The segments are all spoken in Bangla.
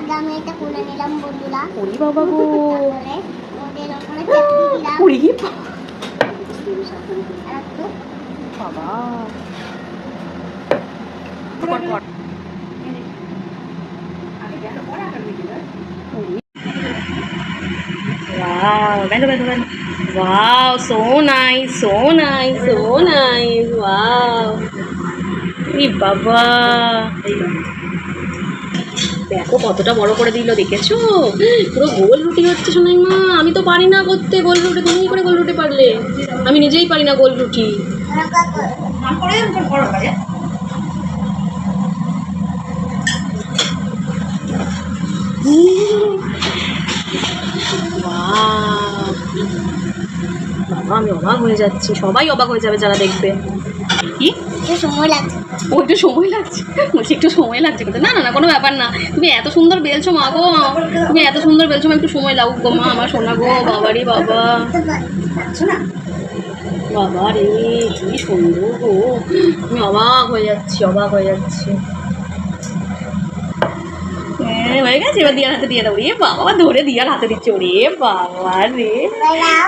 আগে আমি এটা খুলে নিলাম বন্ধুরা। ওরে বাবা গো, তারপরে ওদের ওখানে চাকরি দিলাম। ওরে আর একটু বাবা, wow, bendo, bendo, bendo. Wow, so nice, so nice, so nice. Wow. এই বাবা, দেখো কতটা বড় করে দিল, দেখেছো? পুরো গোল রুটি হচ্ছে সোনাই মা। আমি তো পারি না করতে গোল রুটি, তুমি কি করে গোল রুটি পারলে? আমি নিজেই পারি না গোল রুটি। বাবা, আমি অবাক হয়ে যাচ্ছি, সবাই অবাক হয়ে যাবে যারা দেখবে। কি সময় লাগছে, ও একটু সময় লাগছে, বলছি একটু সময় লাগছে কিন্তু। না না না, কোনো ব্যাপার না। তুমি এত সুন্দর বেলছো মা গো, তুমি এত সুন্দর বেলছো মা, একটু সময় লাগুক গো মা, আমার সোনা গো। বাবারে বাবা, বাবা রে, কি সুন্দর গো, আমি অবাক হয়ে যাচ্ছি, অবাক হয়ে যাচ্ছি। হ্যাঁ হয়ে গেছে, এবার দিয়ার হাতে দিয়ে দাও। রে বাবা, ধরে দিয়ার হাতে দিচ্ছে। ওরে বাবা রে,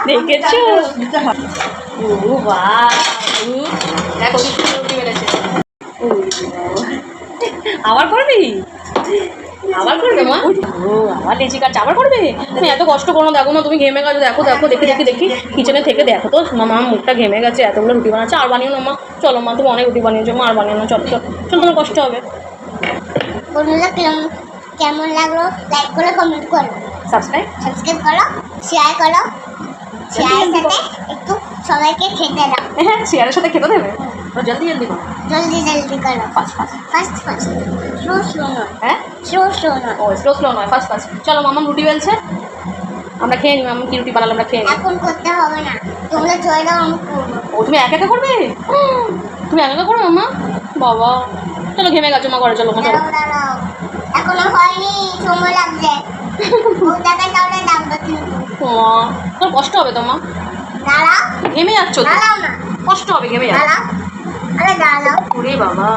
দেখেছো? ও বাবা, দেখো কি সুন্দর রুটি বেড়েছে। আবার করবি, আবার করবে মা? ও আবার লেচি কাটছে, আবার করবে? তুমি এত কষ্ট করো, দেখো না তুমি ঘেমে গেছো। দেখো দেখো, দেখি দেখি দেখি, কিচেনে থেকে দেখো তো মামা, মুখটা ঘেমে গেছে, এতগুলো রুটি বানাচ্ছে। আর বানিও না মা, চলো মা, তুমি অনেক রুটি বানিয়েছো মা, আর বানিও না, চলো চলো চলো, তোমার কষ্ট হবে। বন্ধুরা কেমন লাগলো লাইক করে কমেন্ট করো, সাবস্ক্রাইব করো, শেয়ার করো। শেয়ারের সাথে একটু সবাইকে খেতে দাও। হ্যাঁ, শেয়ারের সাথে খেতে দেবে, জলদি জলদি করো, জলদি জলদি করো। Fast fast, first first, slow slow নয়। হ্যাঁ স্লো স্লো নয়। ও স্লো স্লো নয়, ফাস্ট ফাস্ট। চলো মামা রুটি বেলছে, আমরা খেয়ে নিই। মামা কি রুটি বানালো আমরা খেয়ে নিই। এখন করতে হবে না, তোমরা চলে দাও, আমি করবো। ও তুমি একা একা করবে? তুমি একা একা করো মামা? বাবা, চলো ঘেমে গেছো মা, ঘরে চলো মা, চলো। দাঁড়াও দাঁড়াও, এখনো হয়নি, সময় লাগছে। ও জায়গায় তাহলে ডাকবে কিন্তু। ও তোর কষ্ট হবে তো মা, দাঁড়াও ঘেমে যাচ্ছ তো, দাঁড়াও না, কষ্ট হবে, ঘেমে যাচ্ছ। দাঁড়াও, আরে দাঁড়াও। ওরে বাবা।